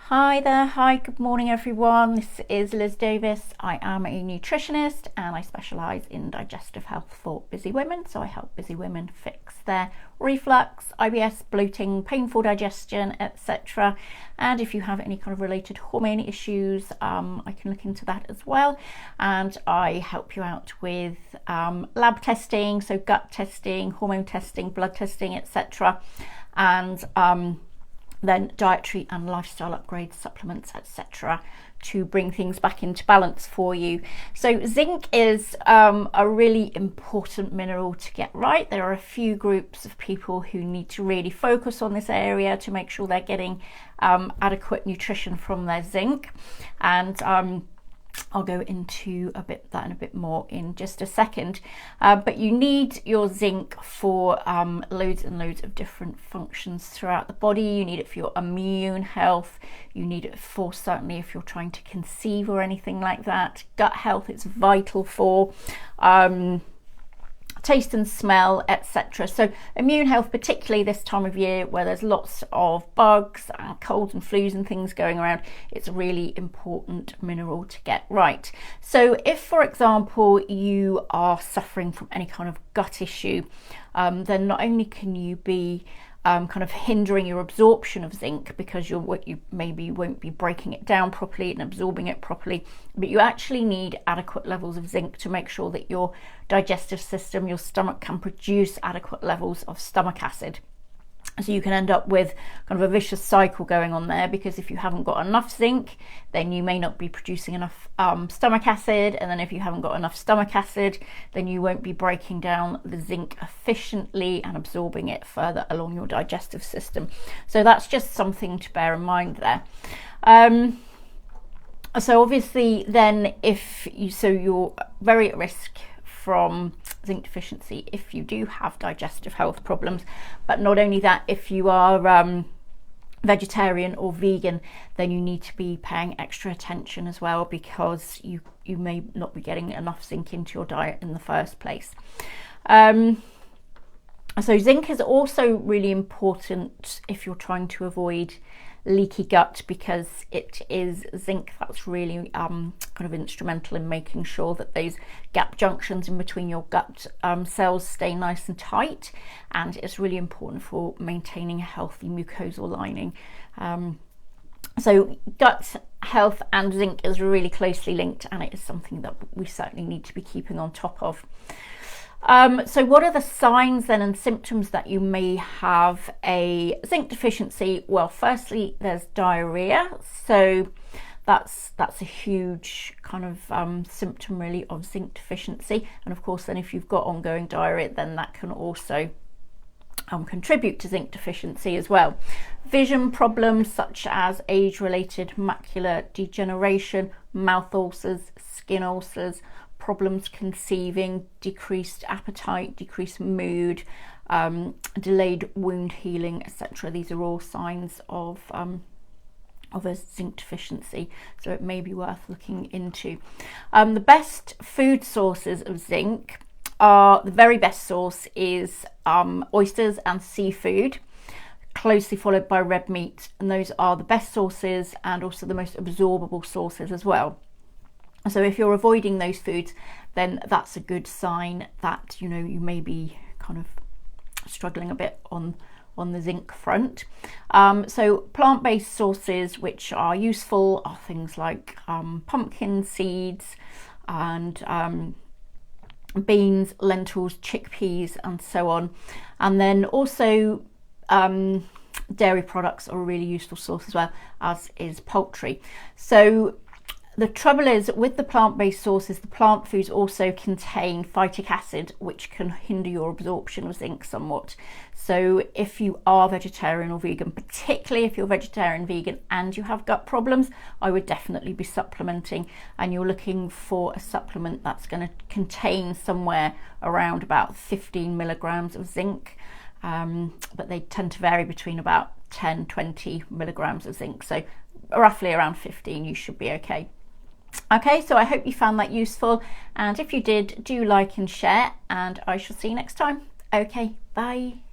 Hi there, hi, good morning everyone. This is Liz Davis. I am a nutritionist and I specialise in digestive health for busy women. So I help busy women fix their reflux, IBS, bloating, painful digestion, etc. And if you have any kind of related hormone issues, I can look into that as well. And I help you out with lab testing, so gut testing, hormone testing, blood testing, etc. And then dietary and lifestyle upgrades, supplements, etc. to bring things back into balance for you. So zinc is a really important mineral to get right. There are a few groups of people who need to really focus on this area to make sure they're getting adequate nutrition from their zinc, and I'll go into that in a bit more in just a second. But you need your zinc for loads and loads of different functions throughout the body. You need it for your immune health. You need it for, certainly if you're trying to conceive or anything like that. Gut health, it's vital for taste and smell, etc. So immune health, particularly this time of year where there's lots of bugs and colds and flus and things going around, it's a really important mineral to get right. So if, for example, you are suffering from any kind of gut issue, then not only can you be kind of hindering your absorption of zinc because you maybe won't be breaking it down properly and absorbing it properly, but you actually need adequate levels of zinc to make sure that your digestive system, your stomach, can produce adequate levels of stomach acid. So you can end up with kind of a vicious cycle going on there, because if you haven't got enough zinc, then you may not be producing enough stomach acid, and then if you haven't got enough stomach acid, then you won't be breaking down the zinc efficiently and absorbing it further along your digestive system. So that's just something to bear in mind there. So obviously then you're very at risk from zinc deficiency if you do have digestive health problems. But not only that, if you are vegetarian or vegan, then you need to be paying extra attention as well, because you may not be getting enough zinc into your diet in the first place. So zinc is also really important if you're trying to avoid leaky gut, because it is zinc that's really kind of instrumental in making sure that those gap junctions in between your gut cells stay nice and tight, and it's really important for maintaining a healthy mucosal lining. So gut health and zinc is really closely linked, and it is something that we certainly need to be keeping on top of. So what are the signs then and symptoms that you may have a zinc deficiency? Well, firstly, there's diarrhea. So that's a huge kind of symptom really of zinc deficiency. And of course, then if you've got ongoing diarrhea, then that can also contribute to zinc deficiency as well. Vision problems such as age-related macular degeneration, mouth ulcers, skin ulcers, problems conceiving, decreased appetite, decreased mood, delayed wound healing, etc. These are all signs of a zinc deficiency, so it may be worth looking into. The best food sources of zinc are, the very best source is oysters and seafood, closely followed by red meat, and those are the best sources and also the most absorbable sources as well. So if you're avoiding those foods, then that's a good sign that you may be kind of struggling a bit on the zinc front. So plant-based sources which are useful are things like pumpkin seeds and beans, lentils, chickpeas, and so on. And then also dairy products are a really useful source as well, as is poultry. So the trouble is with the plant-based sources, the plant foods also contain phytic acid, which can hinder your absorption of zinc somewhat. So if you are vegetarian or vegan, particularly if you're vegetarian, vegan, and you have gut problems, I would definitely be supplementing, and you're looking for a supplement that's going to contain somewhere around about 15 milligrams of zinc. But they tend to vary between about 10-20 milligrams of zinc. So roughly around 15, you should be okay. Okay, so I hope you found that useful, and if you did, do like and share, and I shall see you next time. Okay, bye.